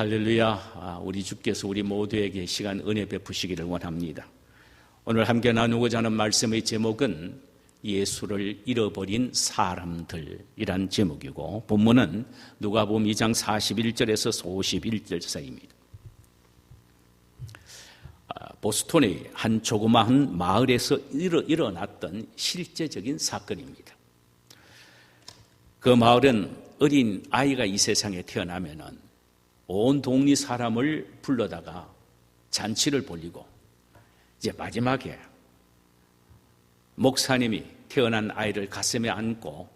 할렐루야. 우리 주께서 우리 모두에게 시간 은혜 베푸시기를 원합니다. 오늘 함께 나누고자 하는 말씀의 제목은 예수를 잃어버린 사람들이란 제목이고, 본문은 누가복음 2장 41절에서 51절 사이입니다. 보스턴의 한 조그마한 마을에서 일어났던 실제적인 사건입니다. 그 마을은 어린 아이가 이 세상에 태어나면은 온 동리 사람을 불러다가 잔치를 벌이고, 이제 마지막에 목사님이 태어난 아이를 가슴에 안고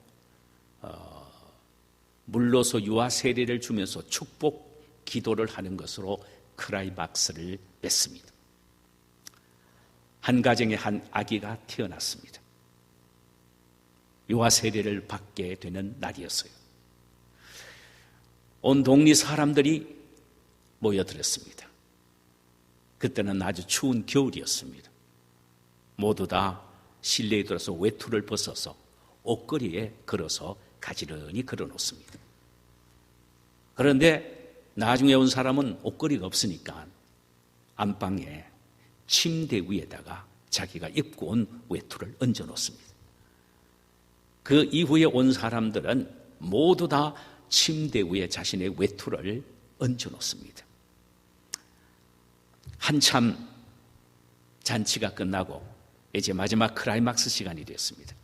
물로서 유아 세례를 주면서 축복 기도를 하는 것으로 클라이막스를 맺습니다. 한 가정에 한 아기가 태어났습니다. 유아 세례를 받게 되는 날이었어요. 온 동리 사람들이 모여들었습니다. 그때는 아주 추운 겨울이었습니다. 모두 다 실내에 들어서 외투를 벗어서 옷걸이에 걸어서 가지런히 걸어놓습니다. 그런데 나중에 온 사람은 옷걸이가 없으니까 안방에 침대 위에다가 자기가 입고 온 외투를 얹어놓습니다. 그 이후에 온 사람들은 모두 다 침대 위에 자신의 외투를 얹어놓습니다. 한참 잔치가 끝나고 이제 마지막 클라이막스 시간이 됐습니다.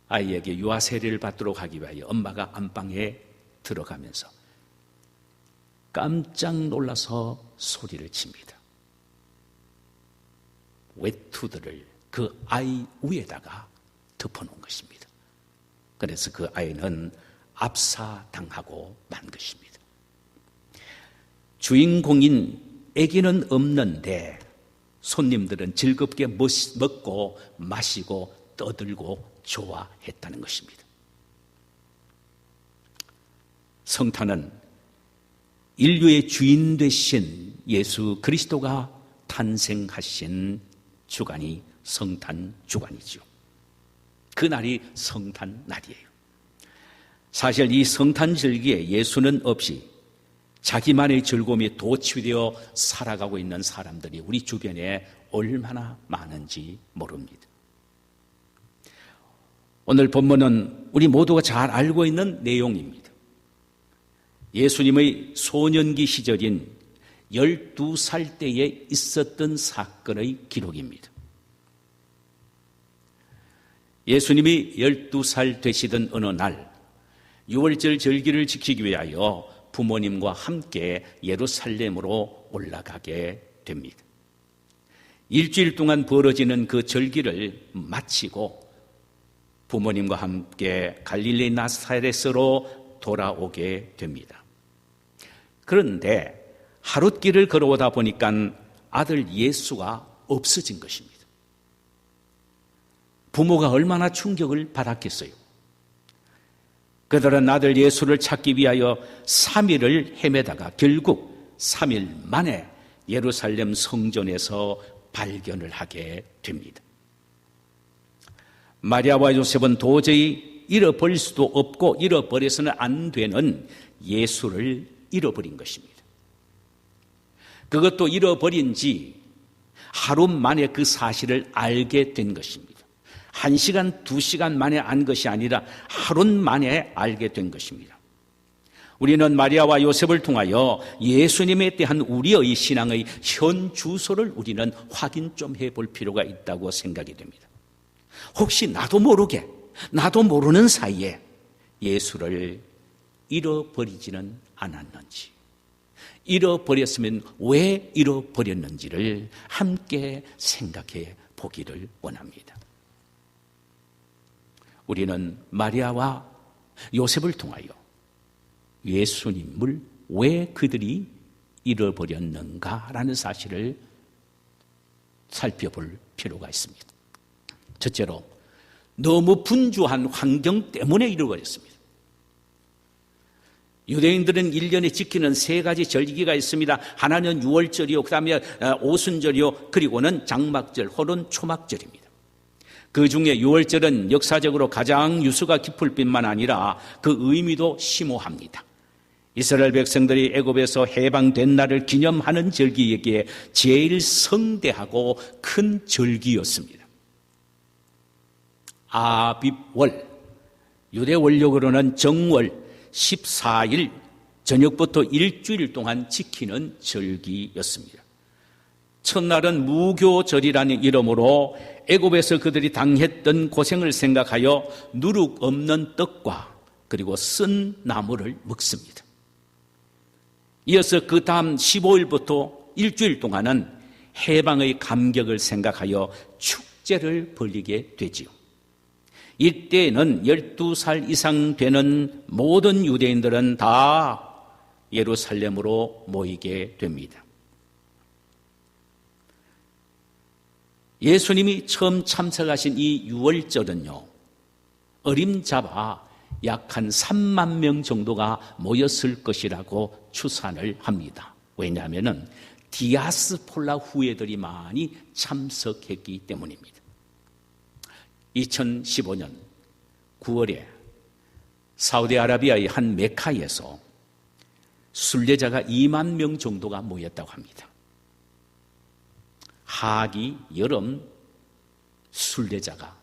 아이에게 유아 세례를 받도록 하기 위하여 엄마가 안방에 들어가면서 깜짝 놀라서 소리를 칩니다. 외투들을 그 아이 위에다가 덮어놓은 것입니다. 그래서 그 아이는 압사당하고 만 것입니다. 주인공인 아기는 없는데 손님들은 즐겁게 먹고 마시고 떠들고 좋아했다는 것입니다. 성탄은 인류의 주인 되신 예수 그리스도가 탄생하신 주간이 성탄 주간이죠. 그날이 성탄 날이에요. 사실 이 성탄 절기에 예수는 없이 자기만의 즐거움이 도취되어 살아가고 있는 사람들이 우리 주변에 얼마나 많은지 모릅니다. 오늘 본문은 우리 모두가 잘 알고 있는 내용입니다. 예수님의 소년기 시절인 12살 때에 있었던 사건의 기록입니다. 예수님이 12살 되시던 어느 날 유월절 절기를 지키기 위하여 부모님과 함께 예루살렘으로 올라가게 됩니다. 일주일 동안 벌어지는 그 절기를 마치고 부모님과 함께 갈릴리 나사렛으로 돌아오게 됩니다. 그런데 하룻길을 걸어오다 보니까 아들 예수가 없어진 것입니다. 부모가 얼마나 충격을 받았겠어요. 그들은 아들 예수를 찾기 위하여 3일을 헤매다가 결국 3일 만에 예루살렘 성전에서 발견을 하게 됩니다. 마리아와 요셉은 도저히 잃어버릴 수도 없고 잃어버려서는 안 되는 예수를 잃어버린 것입니다. 그것도 잃어버린 지 하루 만에 그 사실을 알게 된 것입니다. 1시간, 2시간 만에 안 것이 아니라 하루 만에 알게 된 것입니다. 우리는 마리아와 요셉을 통하여 예수님에 대한 우리의 신앙의 현 주소를 우리는 확인 좀 해볼 필요가 있다고 생각이 됩니다. 혹시 나도 모르게, 나도 모르는 사이에 예수를 잃어버리지는 않았는지, 잃어버렸으면 왜 잃어버렸는지를 함께 생각해 보기를 원합니다. 우리는 마리아와 요셉을 통하여 예수님을 왜 그들이 잃어버렸는가라는 사실을 살펴볼 필요가 있습니다. 첫째로, 너무 분주한 환경 때문에 잃어버렸습니다. 유대인들은 1년에 지키는 3가지 절기가 있습니다. 하나는 유월절이요, 그 다음에 오순절이요, 그리고는 장막절 혹은 초막절입니다. 그 중에 유월절은 역사적으로 가장 유수가 깊을 뿐만 아니라 그 의미도 심오합니다. 이스라엘 백성들이 애굽에서 해방된 날을 기념하는 절기이기에 제일 성대하고 큰 절기였습니다. 아빕월, 유대 원력으로는 정월 14일 저녁부터 일주일 동안 지키는 절기였습니다. 첫날은 무교절이라는 이름으로 애굽에서 그들이 당했던 고생을 생각하여 누룩 없는 떡과 그리고 쓴 나물을 먹습니다. 이어서 그 다음 15일부터 일주일 동안은 해방의 감격을 생각하여 축제를 벌이게 되지요. 이때에는 12살 이상 되는 모든 유대인들은 다 예루살렘으로 모이게 됩니다. 예수님이 처음 참석하신 이 유월절은요, 어림잡아 약 한 3만 명 정도가 모였을 것이라고 추산을 합니다. 왜냐하면 디아스폴라 후예들이 많이 참석했기 때문입니다. 2015년 9월에 사우디아라비아의 한 메카에서 순례자가 2만 명 정도가 모였다고 합니다. 하기, 여름 순례자가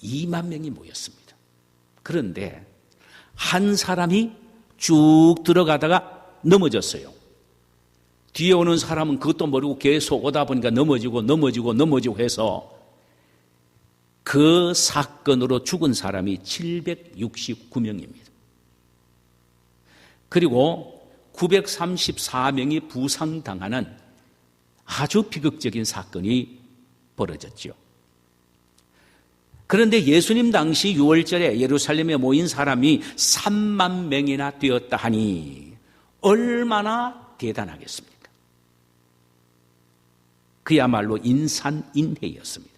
2만 명이 모였습니다. 그런데 한 사람이 쭉 들어가다가 넘어졌어요. 뒤에 오는 사람은 그것도 모르고 계속 오다 보니까 넘어지고 해서 그 사건으로 죽은 사람이 769명입니다. 그리고 934명이 부상당하는 아주 비극적인 사건이 벌어졌죠. 그런데 예수님 당시 6월절에 예루살렘에 모인 사람이 3만 명이나 되었다 하니 얼마나 대단하겠습니까? 그야말로 인산인해였습니다.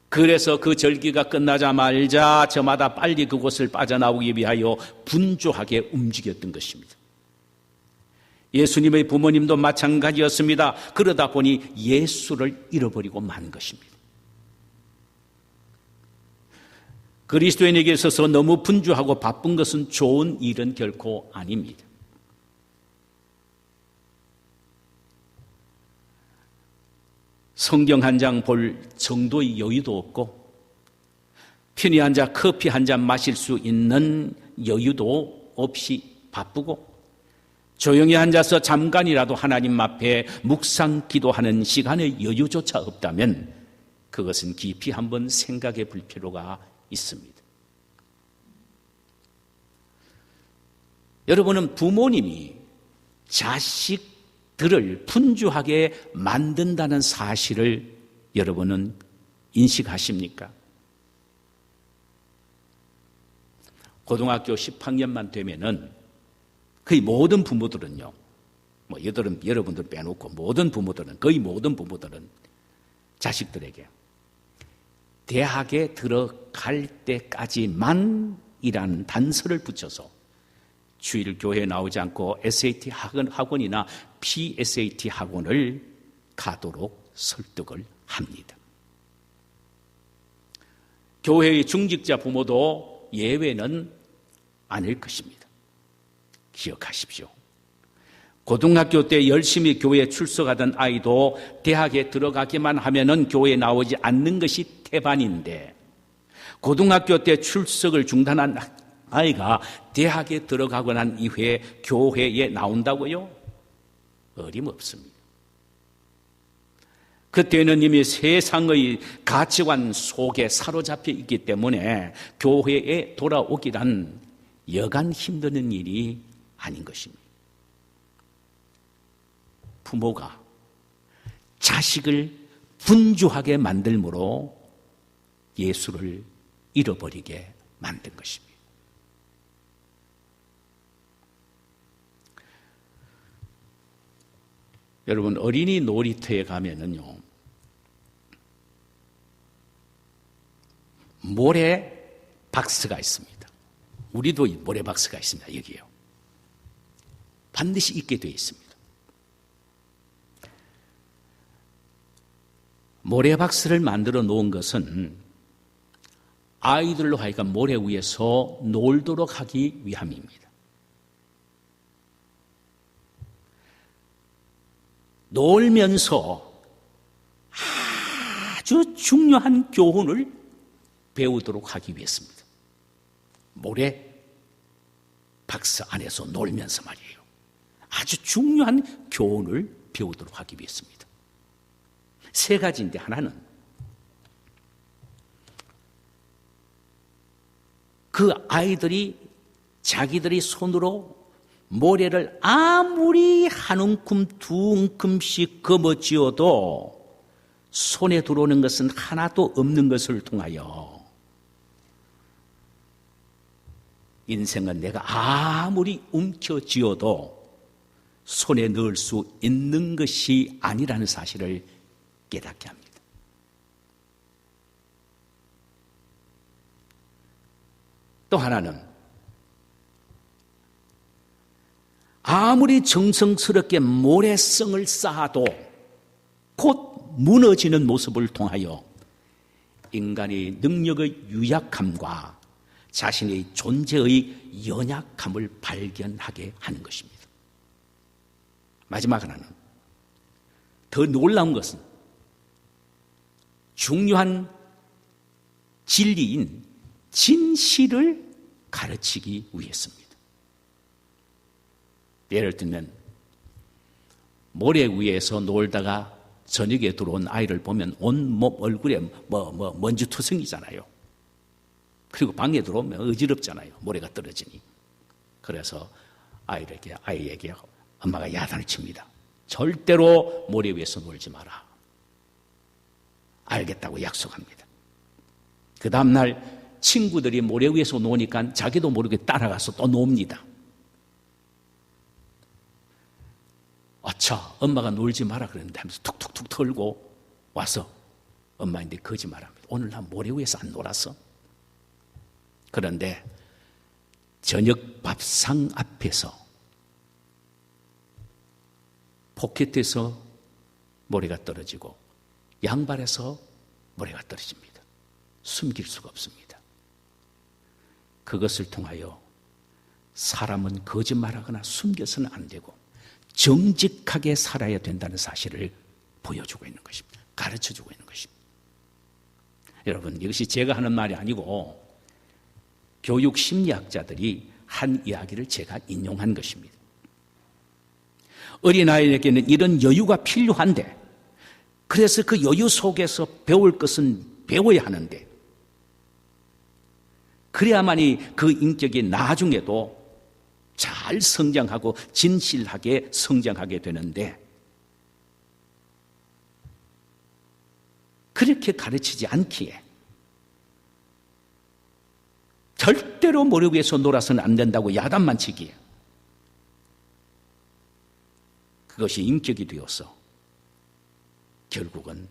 그래서 그 절기가 끝나자마자 저마다 빨리 그곳을 빠져나오기 위하여 분주하게 움직였던 것입니다. 예수님의 부모님도 마찬가지였습니다. 그러다 보니 예수를 잃어버리고 만 것입니다. 그리스도인에게 있어서 너무 분주하고 바쁜 것은 좋은 일은 결코 아닙니다. 성경 한 장 볼 정도의 여유도 없고 편히 앉아 커피 한 잔 마실 수 있는 여유도 없이 바쁘고 조용히 앉아서 잠깐이라도 하나님 앞에 묵상 기도하는 시간의 여유조차 없다면 그것은 깊이 한번 생각해 볼 필요가 있습니다. 여러분은 부모님이 자식들을 분주하게 만든다는 사실을 여러분은 인식하십니까? 고등학교 10학년만 되면은 거의 모든 부모들은요, 여러분들 빼놓고 거의 모든 부모들은 자식들에게 대학에 들어갈 때까지만이라는 단서를 붙여서 주일 교회에 나오지 않고 SAT 학원이나 PSAT 학원을 가도록 설득을 합니다. 교회의 중직자 부모도 예외는 아닐 것입니다. 기억하십시오. 고등학교 때 열심히 교회에 출석하던 아이도 대학에 들어가기만 하면은 교회에 나오지 않는 것이 태반인데 고등학교 때 출석을 중단한 아이가 대학에 들어가고 난 이후에 교회에 나온다고요? 어림없습니다. 그때는 이미 세상의 가치관 속에 사로잡혀 있기 때문에 교회에 돌아오기란 여간 힘드는 일이 아닌 것입니다. 부모가 자식을 분주하게 만들므로 예수를 잃어버리게 만든 것입니다. 여러분, 어린이 놀이터에 가면은요, 모래 박스가 있습니다. 우리도 모래 박스가 있습니다. 여기요. 반드시 있게 되어 있습니다. 모래박스를 만들어 놓은 것은 아이들로 하여금 모래 위에서 놀도록 하기 위함입니다. 놀면서 아주 중요한 교훈을 배우도록 하기 위해서입니다. 모래 박스 안에서 놀면서 말이에요. 아주 중요한 교훈을 배우도록 하기 위해서입니다. 세 가지인데, 하나는 그 아이들이 자기들이 손으로 모래를 아무리 한 움큼 두 움큼씩 거머쥐어도 손에 들어오는 것은 하나도 없는 것을 통하여 인생은 내가 아무리 움켜쥐어도 손에 넣을 수 있는 것이 아니라는 사실을 깨닫게 합니다. 또 하나는 아무리 정성스럽게 모래성을 쌓아도 곧 무너지는 모습을 통하여 인간의 능력의 유약함과 자신의 존재의 연약함을 발견하게 하는 것입니다. 마지막 하나는, 더 놀라운 것은 중요한 진리인 진실을 가르치기 위해서입니다. 예를 들면 모래 위에서 놀다가 저녁에 들어온 아이를 보면 온몸 얼굴에 먼지투성이잖아요. 그리고 방에 들어오면 어지럽잖아요. 모래가 떨어지니. 그래서 아이에게 엄마가 야단을 칩니다. 절대로 모래 위에서 놀지 마라. 알겠다고 약속합니다. 그 다음날 친구들이 모래 위에서 노니까 자기도 모르게 따라가서 또 놉니다. 아차, 엄마가 놀지 마라 그랬는데 하면서 툭툭툭 털고 와서 엄마인데 거짓말합니다. 오늘 나 모래 위에서 안 놀았어? 그런데 저녁 밥상 앞에서 포켓에서 모래가 떨어지고 양발에서 모래가 떨어집니다. 숨길 수가 없습니다. 그것을 통하여 사람은 거짓말하거나 숨겨서는 안 되고 정직하게 살아야 된다는 사실을 보여주고 있는 것입니다. 가르쳐주고 있는 것입니다. 여러분, 이것이 제가 하는 말이 아니고 교육 심리학자들이 한 이야기를 제가 인용한 것입니다. 어린아이에게는 이런 여유가 필요한데, 그래서 그 여유 속에서 배울 것은 배워야 하는데, 그래야만이 그 인격이 나중에도 잘 성장하고 진실하게 성장하게 되는데, 그렇게 가르치지 않기에 절대로 모래 위에서 놀아서는 안 된다고 야단만 치기에 그것이 인격이 되어서 결국은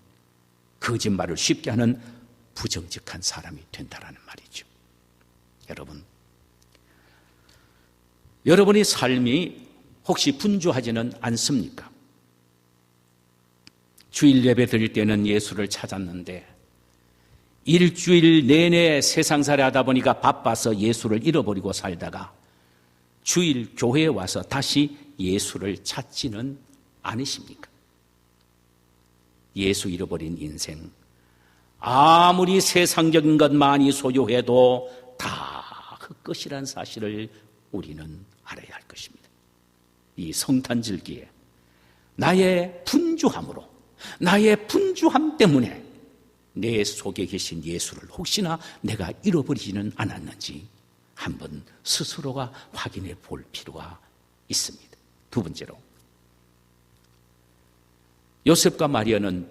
거짓말을 쉽게 하는 부정직한 사람이 된다라는 말이죠. 여러분의 삶이 혹시 분주하지는 않습니까? 주일 예배 드릴 때는 예수를 찾았는데 일주일 내내 세상살이 하다 보니까 바빠서 예수를 잃어버리고 살다가 주일 교회에 와서 다시 예수를 찾지는 않으십니까? 예수 잃어버린 인생, 아무리 세상적인 것 많이 소유해도 다 헛것이라는 사실을 우리는 알아야 할 것입니다. 이 성탄절기에 나의 분주함으로, 나의 분주함 때문에 내 속에 계신 예수를 혹시나 내가 잃어버리지는 않았는지 한번 스스로가 확인해 볼 필요가 있습니다. 두 번째로, 요셉과 마리아는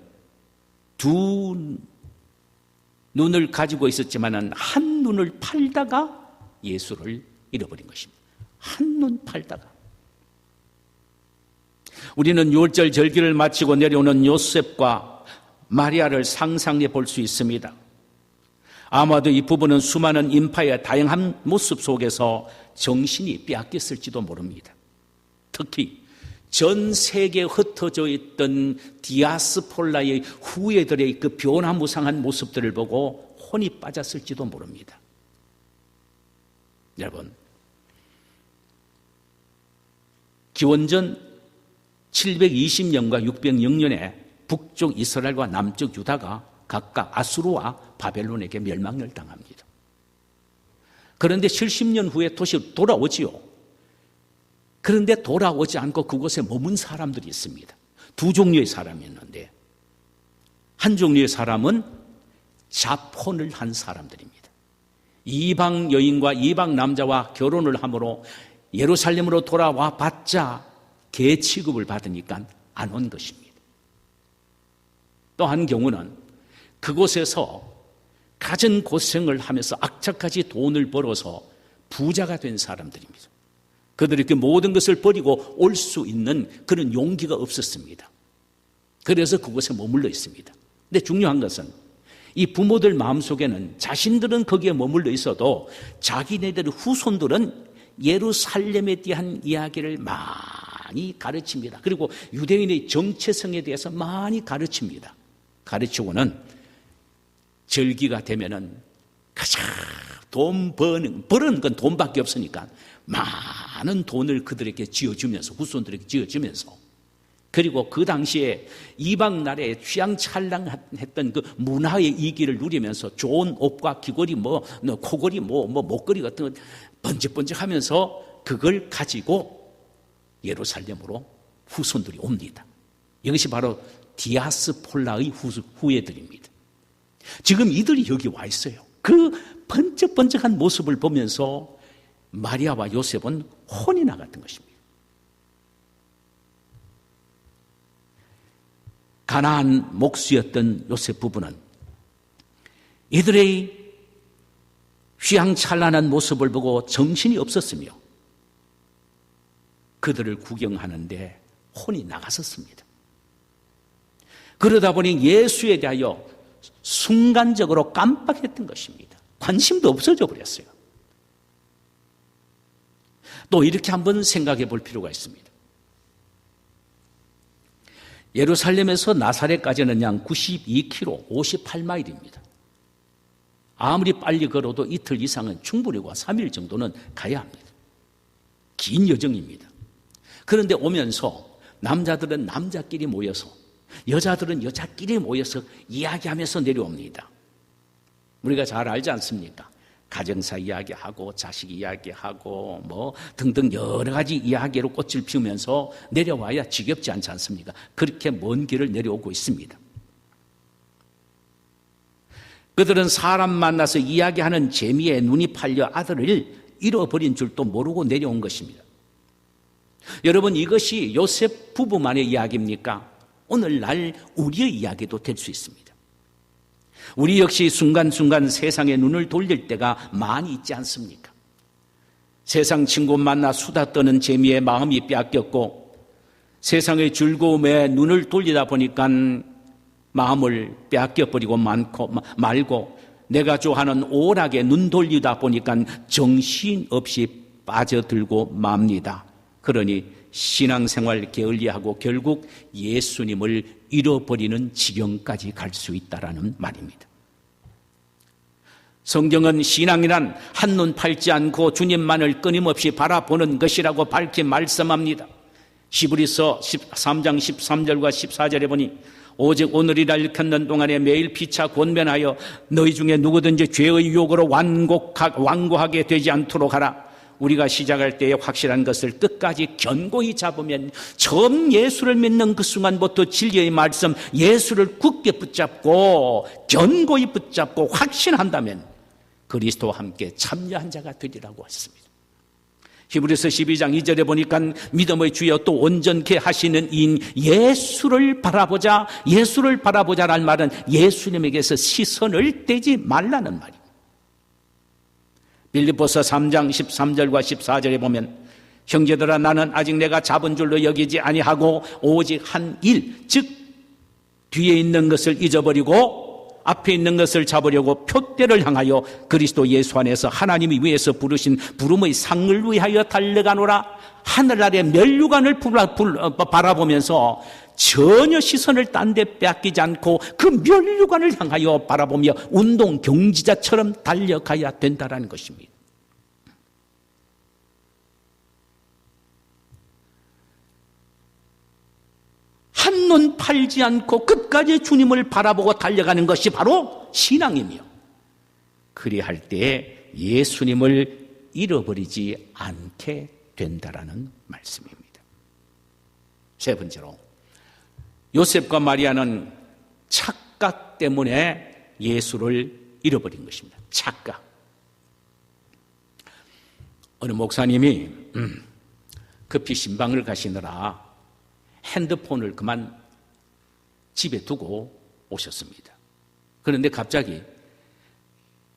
두 눈을 가지고 있었지만 한 눈을 팔다가 예수를 잃어버린 것입니다. 한 눈 팔다가. 우리는 유월절 절기를 마치고 내려오는 요셉과 마리아를 상상해 볼 수 있습니다. 아마도 이 부부는 수많은 인파의 다양한 모습 속에서 정신이 빼앗겼을지도 모릅니다. 특히 전 세계에 흩어져 있던 디아스폴라의 후예들의 그 변화무쌍한 모습들을 보고 혼이 빠졌을지도 모릅니다. 여러분, 기원전 720년과 600년에 북쪽 이스라엘과 남쪽 유다가 각각 아수르와 바벨론에게 멸망을 당합니다. 그런데 70년 후에 다시 돌아오지요. 그런데 돌아오지 않고 그곳에 머문 사람들이 있습니다. 두 종류의 사람이었는데, 한 종류의 사람은 자폰을 한 사람들입니다. 이방 여인과 이방 남자와 결혼을 함으로 예루살렘으로 돌아와 봤자 개 취급을 받으니까 안 온 것입니다. 또 한 경우는 그곳에서 갖은 고생을 하면서 악착같이 돈을 벌어서 부자가 된 사람들입니다. 그들이 그 모든 것을 버리고 올 수 있는 그런 용기가 없었습니다. 그래서 그곳에 머물러 있습니다. 근데 중요한 것은 이 부모들 마음속에는 자신들은 거기에 머물러 있어도 자기네들의 후손들은 예루살렘에 대한 이야기를 많이 가르칩니다. 그리고 유대인의 정체성에 대해서 많이 가르칩니다. 가르치고는 절기가 되면은 가장 돈 버는 건 돈밖에 없으니까 많은 돈을 그들에게 지어주면서, 후손들에게 지어주면서, 그리고 그 당시에 이방 나라에 휘황찬란했던 그 문화의 이기를 누리면서 좋은 옷과 귀걸이, 코걸이, 목걸이 같은 거 번쩍번쩍하면서 그걸 가지고 예루살렘으로 후손들이 옵니다. 이것이 바로 디아스폴라의 후예들입니다. 지금 이들이 여기 와 있어요. 그 번쩍번쩍한 모습을 보면서 마리아와 요셉은 혼이 나갔던 것입니다. 가나안 목수였던 요셉 부부는 이들의 휘황찬란한 모습을 보고 정신이 없었으며 그들을 구경하는데 혼이 나갔었습니다. 그러다 보니 예수에 대하여 순간적으로 깜빡했던 것입니다. 관심도 없어져 버렸어요. 또 이렇게 한번 생각해 볼 필요가 있습니다. 예루살렘에서 나사렛까지는 약 92km, 58마일입니다. 아무리 빨리 걸어도 이틀 이상은 충분히 와 3일 정도는 가야 합니다. 긴 여정입니다. 그런데 오면서 남자들은 남자끼리 모여서, 여자들은 여자끼리 모여서 이야기하면서 내려옵니다. 우리가 잘 알지 않습니까? 가정사 이야기하고 자식 이야기하고 등등 여러 가지 이야기로 꽃을 피우면서 내려와야 지겹지 않지 않습니까? 그렇게 먼 길을 내려오고 있습니다. 그들은 사람 만나서 이야기하는 재미에 눈이 팔려 아들을 잃어버린 줄도 모르고 내려온 것입니다. 여러분, 이것이 요셉 부부만의 이야기입니까? 오늘날 우리의 이야기도 될 수 있습니다. 우리 역시 순간순간 세상에 눈을 돌릴 때가 많이 있지 않습니까? 세상 친구 만나 수다 떠는 재미에 마음이 빼앗겼고 세상의 즐거움에 눈을 돌리다 보니까 마음을 빼앗겨버리고 말고 내가 좋아하는 오락에 눈 돌리다 보니까 정신없이 빠져들고 맙니다. 그러니 신앙생활 게을리하고 결국 예수님을 잃어버리는 지경까지 갈 수 있다라는 말입니다. 성경은 신앙이란 한눈 팔지 않고 주님만을 끊임없이 바라보는 것이라고 밝히 말씀합니다. 히브리서 13장 13절과 14절에 보니 오직 오늘이라 일컫는 동안에 매일 피차 권면하여 너희 중에 누구든지 죄의 유혹으로 완고하게 되지 않도록 하라. 우리가 시작할 때에 확실한 것을 끝까지 견고히 잡으면 처음 예수를 믿는 그 순간부터 진리의 말씀 예수를 굳게 붙잡고 견고히 붙잡고 확신한다면 그리스도와 함께 참여한 자가 되리라고 했습니다. 히브리서 12장 2절에 보니까 믿음의 주여 또 온전케 하시는 이인 예수를 바라보자라는 말은 예수님에게서 시선을 떼지 말라는 말입니다. 빌립보서 3장 13절과 14절에 보면 형제들아 나는 아직 내가 잡은 줄로 여기지 아니하고 오직 한 일, 즉 뒤에 있는 것을 잊어버리고 앞에 있는 것을 잡으려고 표대를 향하여 그리스도 예수 안에서 하나님이 위에서 부르신 부름의 상을 위하여 달려가노라. 하늘 아래 면류관을 바라보면서 전혀 시선을 딴 데 빼앗기지 않고 그 면류관을 향하여 바라보며 운동 경지자처럼 달려가야 된다는 것입니다. 한눈 팔지 않고 끝까지 주님을 바라보고 달려가는 것이 바로 신앙이며, 그리할 때에 예수님을 잃어버리지 않게 된다라는 말씀입니다. 세 번째로, 요셉과 마리아는 착각 때문에 예수를 잃어버린 것입니다. 착각. 어느 목사님이 급히 신방을 가시느라 핸드폰을 그만 집에 두고 오셨습니다. 그런데 갑자기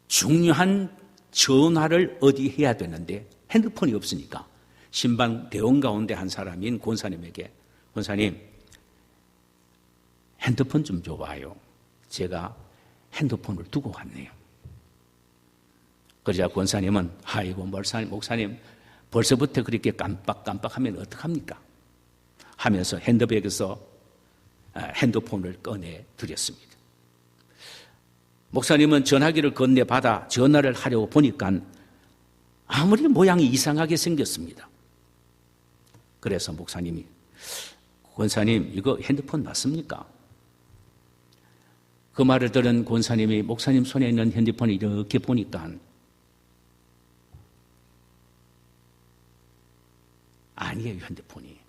중요한 전화를 어디 해야 되는데 핸드폰이 없으니까 신방 대원 가운데 한 사람인 권사님에게, 권사님 핸드폰 좀 줘봐요. 제가 핸드폰을 두고 왔네요. 그러자 권사님은 아이고 목사님 벌써부터 그렇게 깜빡깜빡하면 어떡합니까? 하면서 핸드백에서 핸드폰을 꺼내 드렸습니다. 목사님은 전화기를 건네받아 전화를 하려고 보니까 아무리 모양이 이상하게 생겼습니다. 그래서 목사님이, 권사님 이거 핸드폰 맞습니까? 그 말을 들은 권사님이 목사님 손에 있는 핸드폰을 이렇게 보니까 아니에요, 핸드폰이.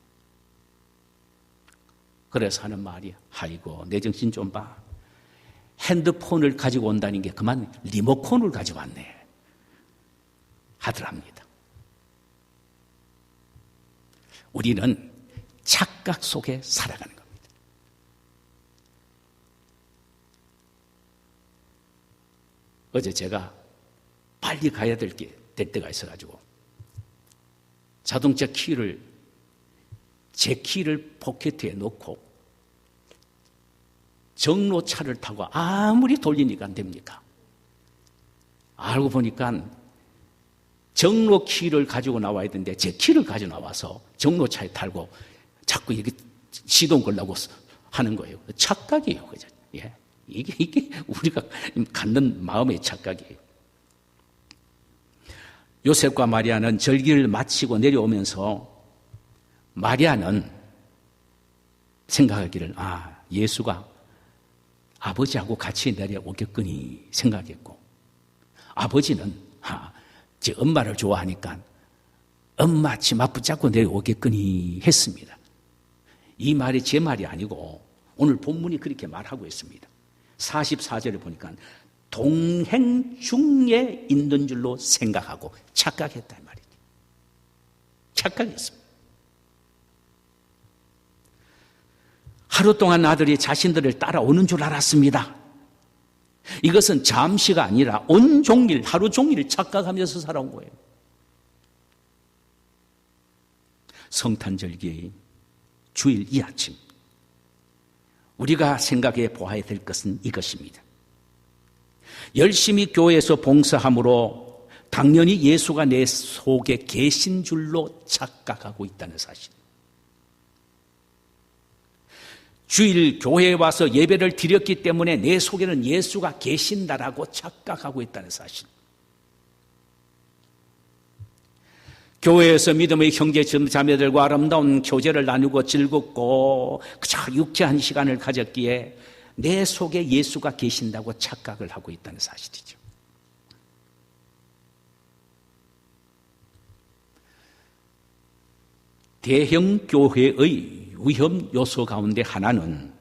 그래서 하는 말이, 아이고 내 정신 좀 봐. 핸드폰을 가지고 온다는 게 그만 리모컨을 가지고 왔네 하더랍니다. 우리는 착각 속에 살아가는 겁니다. 어제 제가 빨리 가야 될 때가 있어가지고 자동차 키를, 제 키를 포켓에 넣고 정로차를 타고 아무리 돌리니까 안 됩니까? 알고 보니까 정로 키를 가지고 나와야 되는데 제 키를 가지고 나와서 정로차에 타고 자꾸 이렇게 시동 걸려고 하는 거예요. 착각이에요. 그죠? 예. 이게 우리가 갖는 마음의 착각이에요. 요셉과 마리아는 절기를 마치고 내려오면서 마리아는 생각하기를, 예수가 아버지하고 같이 내려오겠거니 생각했고, 아버지는 제 엄마를 좋아하니까 엄마 치마 붙잡고 내려오겠거니 했습니다. 이 말이 제 말이 아니고 오늘 본문이 그렇게 말하고 있습니다. 44절을 보니까 동행 중에 있는 줄로 생각하고 착각했단 말이죠. 착각했습니다. 하루 동안 아들이 자신들을 따라오는 줄 알았습니다. 이것은 잠시가 아니라 온종일, 하루 종일 착각하면서 살아온 거예요. 성탄절기의 주일 이 아침, 우리가 생각해 보아야 될 것은 이것입니다. 열심히 교회에서 봉사함으로 당연히 예수가 내 속에 계신 줄로 착각하고 있다는 사실. 주일 교회에 와서 예배를 드렸기 때문에 내 속에는 예수가 계신다라고 착각하고 있다는 사실. 교회에서 믿음의 형제 자매들과 아름다운 교제를 나누고 즐겁고 그저 유쾌한 시간을 가졌기에 내 속에 예수가 계신다고 착각을 하고 있다는 사실이죠. 대형 교회의 위험 요소 가운데 하나는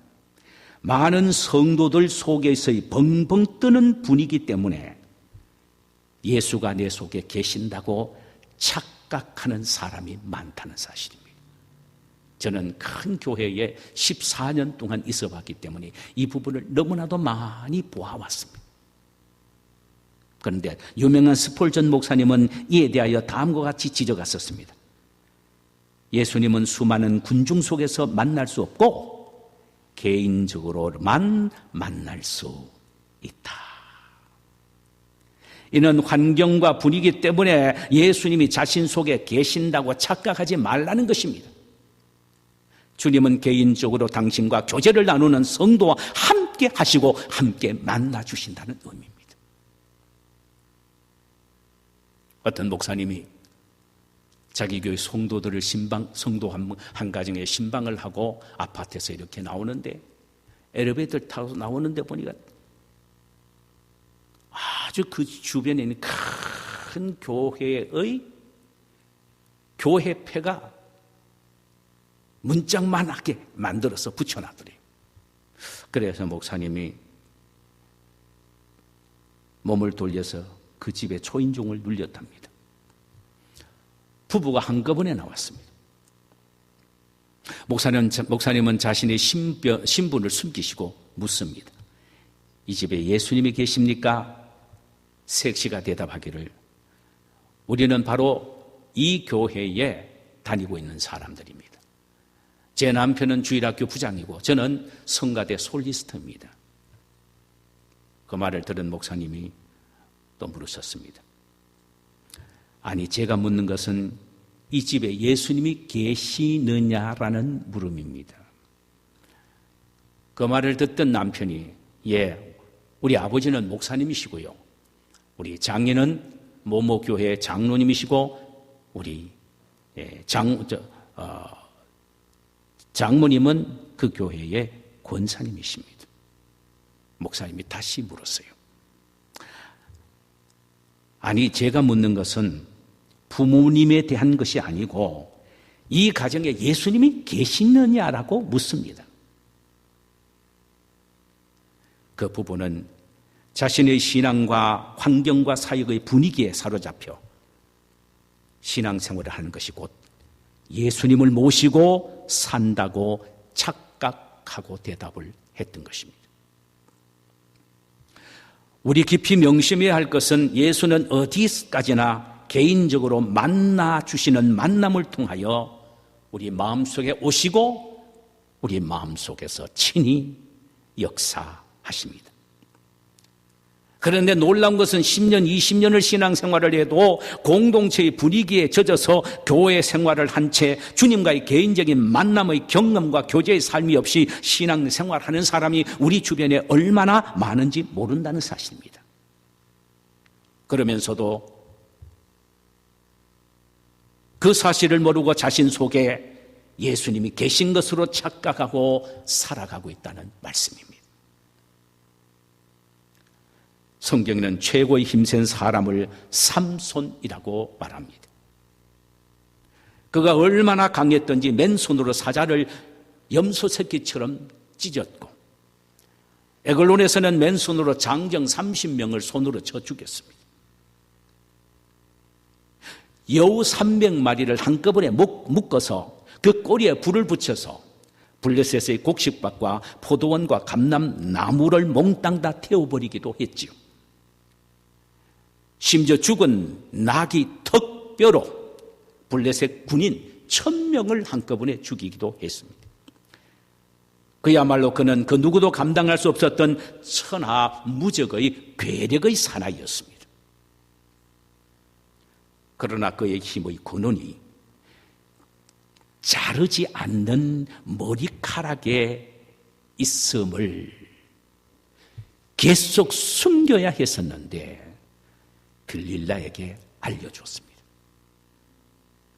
많은 성도들 속에서의 벙벙 뜨는 분위기 때문에 예수가 내 속에 계신다고 착각하는 사람이 많다는 사실입니다. 저는 큰 교회에 14년 동안 있어봤기 때문에 이 부분을 너무나도 많이 보아왔습니다. 그런데 유명한 스폴전 목사님은 이에 대하여 다음과 같이 지적했었습니다. 예수님은 수많은 군중 속에서 만날 수 없고 개인적으로만 만날 수 있다. 이는 환경과 분위기 때문에 예수님이 자신 속에 계신다고 착각하지 말라는 것입니다. 주님은 개인적으로 당신과 교제를 나누는 성도와 함께 하시고 함께 만나 주신다는 의미입니다. 어떤 목사님이 자기 교회 성도들을 성도 한 가정에 신방을 하고 아파트에서 이렇게 나오는데 엘리베이터를 타고 나오는데 보니까 아주 그 주변에 있는 큰 교회의 교회패가 문짝만하게 만들어서 붙여놨더래요. 그래서 목사님이 몸을 돌려서 그 집에 초인종을 눌렸답니다. 부부가 한꺼번에 나왔습니다. 목사님은 자신의 신분을 숨기시고 묻습니다. 이 집에 예수님이 계십니까? 색시가 대답하기를 우리는 바로 이 교회에 다니고 있는 사람들입니다. 제 남편은 주일학교 부장이고 저는 성가대 솔리스트입니다. 그 말을 들은 목사님이 또 물으셨습니다. 아니, 제가 묻는 것은 이 집에 예수님이 계시느냐라는 물음입니다. 그 말을 듣던 남편이 예, 우리 아버지는 목사님이시고요. 우리 장인은 모모교회 장로님이시고 우리 장모님은 그 교회의 권사님이십니다. 목사님이 다시 물었어요. 아니, 제가 묻는 것은 부모님에 대한 것이 아니고 이 가정에 예수님이 계시느냐라고 묻습니다. 그 부부는 자신의 신앙과 환경과 사역의 분위기에 사로잡혀 신앙생활을 하는 것이 곧 예수님을 모시고 산다고 착각하고 대답을 했던 것입니다. 우리 깊이 명심해야 할 것은 예수는 어디까지나 개인적으로 만나 주시는 만남을 통하여 우리 마음속에 오시고 우리 마음속에서 친히 역사하십니다. 그런데 놀라운 것은 10년, 20년을 신앙생활을 해도 공동체의 분위기에 젖어서 교회 생활을 한 채 주님과의 개인적인 만남의 경험과 교제의 삶이 없이 신앙생활하는 사람이 우리 주변에 얼마나 많은지 모른다는 사실입니다. 그러면서도 그 사실을 모르고 자신 속에 예수님이 계신 것으로 착각하고 살아가고 있다는 말씀입니다. 성경에는 최고의 힘센 사람을 삼손이라고 말합니다. 그가 얼마나 강했던지 맨손으로 사자를 염소 새끼처럼 찢었고 에글론에서는 맨손으로 장정 30명을 손으로 쳐 죽였습니다. 여우 300마리를 한꺼번에 묶어서 그 꼬리에 불을 붙여서 블레셋의 곡식밭과 포도원과 감람나무를 몽땅 다 태워버리기도 했지요. 심지어 죽은 나귀 턱뼈로 블레셋 군인 1000명을 한꺼번에 죽이기도 했습니다. 그야말로 그는 그 누구도 감당할 수 없었던 천하무적의 괴력의 사나이였습니다. 그러나 그의 힘의 근원이 자르지 않는 머리카락에 있음을 계속 숨겨야 했었는데 들릴라에게 알려줬습니다.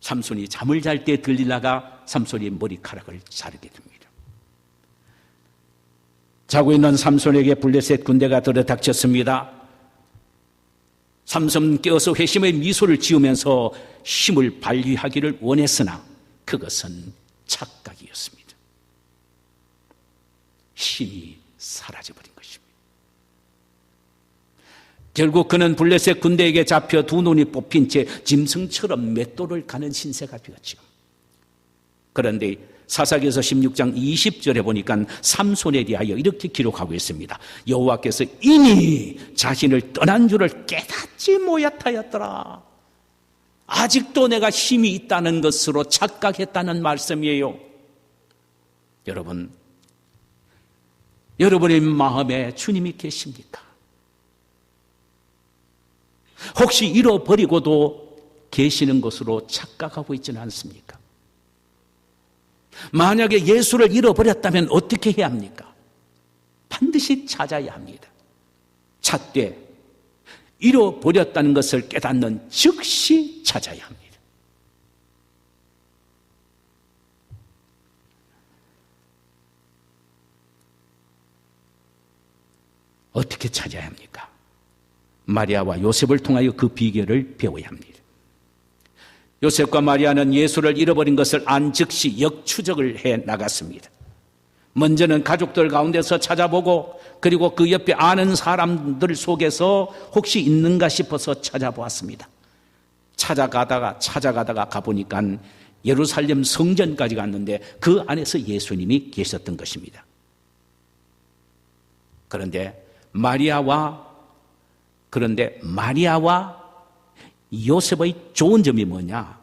삼손이 잠을 잘 때 들릴라가 삼손의 머리카락을 자르게 됩니다. 자고 있는 삼손에게 블레셋 군대가 들어닥쳤습니다. 삼손 깨어서 회심의 미소를 지으면서 힘을 발휘하기를 원했으나 그것은 착각이었습니다. 힘이 사라져버린 것입니다. 결국 그는 블레셋 군대에게 잡혀 두 눈이 뽑힌 채 짐승처럼 맷돌을 가는 신세가 되었죠. 그런데 사사기에서 16장 20절에 보니까 삼손에 대하여 이렇게 기록하고 있습니다. 여호와께서 이미 자신을 떠난 줄을 깨닫지 못하였더라. 아직도 내가 힘이 있다는 것으로 착각했다는 말씀이에요. 여러분, 여러분의 마음에 주님이 계십니까? 혹시 잃어버리고도 계시는 것으로 착각하고 있지는 않습니까? 만약에 예수를 잃어버렸다면 어떻게 해야 합니까? 반드시 찾아야 합니다. 찾되 잃어버렸다는 것을 깨닫는 즉시 찾아야 합니다. 어떻게 찾아야 합니까? 마리아와 요셉을 통하여 그 비결을 배워야 합니다. 요셉과 마리아는 예수를 잃어버린 것을 안 즉시 역추적을 해 나갔습니다. 먼저는 가족들 가운데서 찾아보고 그리고 그 옆에 아는 사람들 속에서 혹시 있는가 싶어서 찾아보았습니다. 찾아가다가 가보니까 예루살렘 성전까지 갔는데 그 안에서 예수님이 계셨던 것입니다. 그런데 마리아와 요셉의 좋은 점이 뭐냐?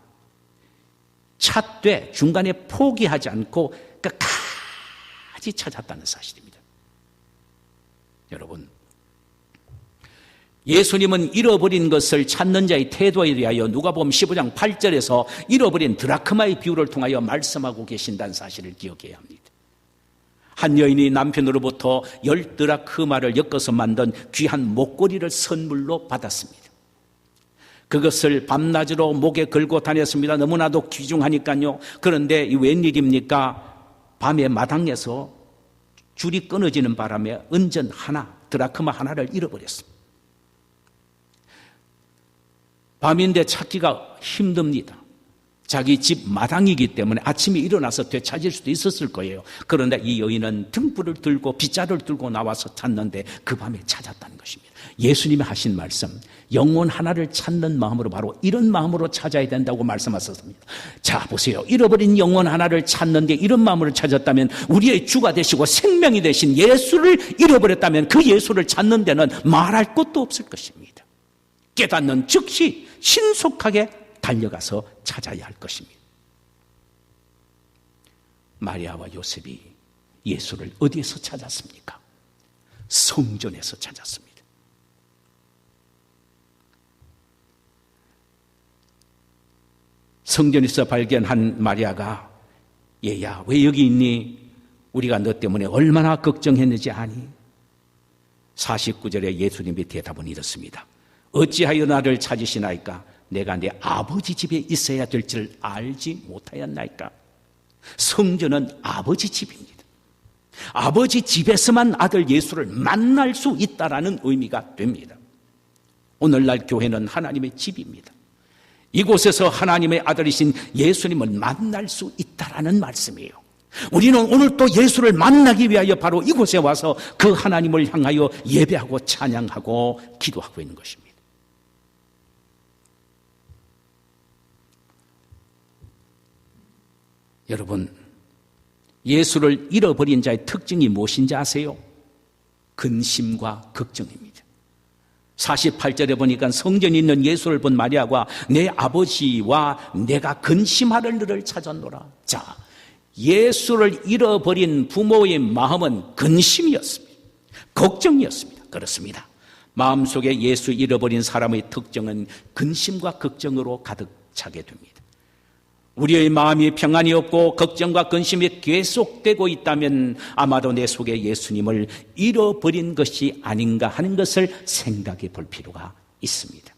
찾되 중간에 포기하지 않고 끝까지 찾았다는 사실입니다. 여러분, 예수님은 잃어버린 것을 찾는 자의 태도에 대하여 누가복음 15장 8절에서 잃어버린 드라크마의 비유를 통하여 말씀하고 계신다는 사실을 기억해야 합니다. 한 여인이 남편으로부터 10드라크마를 엮어서 만든 귀한 목걸이를 선물로 받았습니다. 그것을 밤낮으로 목에 걸고 다녔습니다. 너무나도 귀중하니까요. 그런데 이 웬일입니까? 밤에 마당에서 줄이 끊어지는 바람에 은전 하나, 드라크마 하나를 잃어버렸습니다. 밤인데 찾기가 힘듭니다. 자기 집 마당이기 때문에 아침에 일어나서 되찾을 수도 있었을 거예요. 그런데 이 여인은 등불을 들고 빗자루를 들고 나와서 찾는데 그 밤에 찾았다는 것입니다. 예수님이 하신 말씀, 영혼 하나를 찾는 마음으로 바로 이런 마음으로 찾아야 된다고 말씀하셨습니다. 자, 보세요. 잃어버린 영혼 하나를 찾는데 이런 마음으로 찾았다면 우리의 주가 되시고 생명이 되신 예수를 잃어버렸다면 그 예수를 찾는 데는 말할 것도 없을 것입니다. 깨닫는 즉시 신속하게 달려가서 찾아야 할 것입니다. 마리아와 요셉이 예수를 어디에서 찾았습니까? 성전에서 찾았습니다. 성전에서 발견한 마리아가 얘야 왜 여기 있니? 우리가 너 때문에 얼마나 걱정했는지 아니? 49절에 예수님의 대답은 이렇습니다. 어찌하여 나를 찾으시나이까? 내가 내 아버지 집에 있어야 될 줄 알지 못하였나이까? 성전은 아버지 집입니다. 아버지 집에서만 아들 예수를 만날 수 있다라는 의미가 됩니다. 오늘날 교회는 하나님의 집입니다. 이곳에서 하나님의 아들이신 예수님을 만날 수 있다라는 말씀이에요. 우리는 오늘 또 예수를 만나기 위하여 바로 이곳에 와서 그 하나님을 향하여 예배하고 찬양하고 기도하고 있는 것입니다. 여러분, 예수를 잃어버린 자의 특징이 무엇인지 아세요? 근심과 걱정입니다. 48절에 보니까 성전에 있는 예수를 본 마리아가 내 아버지와 내가 근심하는 일을 찾았노라. 자, 예수를 잃어버린 부모의 마음은 근심이었습니다. 걱정이었습니다. 그렇습니다. 마음속에 예수 잃어버린 사람의 특징은 근심과 걱정으로 가득 차게 됩니다. 우리의 마음이 평안이 없고 걱정과 근심이 계속되고 있다면 아마도 내 속에 예수님을 잃어버린 것이 아닌가 하는 것을 생각해 볼 필요가 있습니다.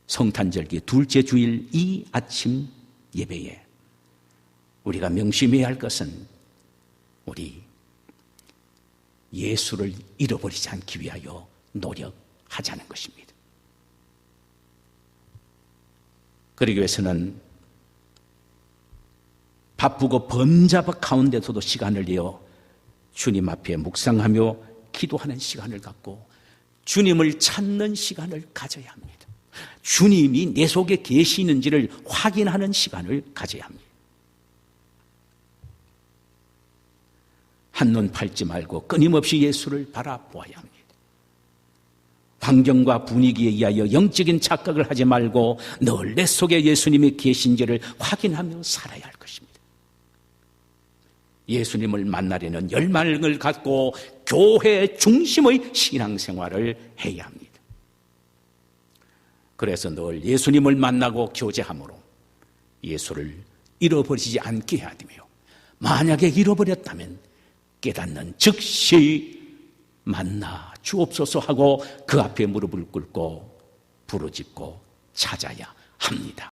성탄절기 둘째 주일 이 아침 예배에 우리가 명심해야 할 것은 우리 예수를 잃어버리지 않기 위하여 노력하자는 것입니다. 그러기 위해서는 바쁘고 번잡한 가운데서도 시간을 내어 주님 앞에 묵상하며 기도하는 시간을 갖고 주님을 찾는 시간을 가져야 합니다. 주님이 내 속에 계시는지를 확인하는 시간을 가져야 합니다. 한눈 팔지 말고 끊임없이 예수를 바라보아야 합니다. 환경과 분위기에 의하여 영적인 착각을 하지 말고 늘 내 속에 예수님이 계신지를 확인하며 살아야 할 것입니다. 예수님을 만나려는 열망을 갖고 교회 중심의 신앙생활을 해야 합니다. 그래서 늘 예수님을 만나고 교제함으로 예수를 잃어버리지 않게 해야 되며, 만약에 잃어버렸다면 깨닫는 즉시 만나 주옵소서 하고 그 앞에 무릎을 꿇고 부르짖고 찾아야 합니다.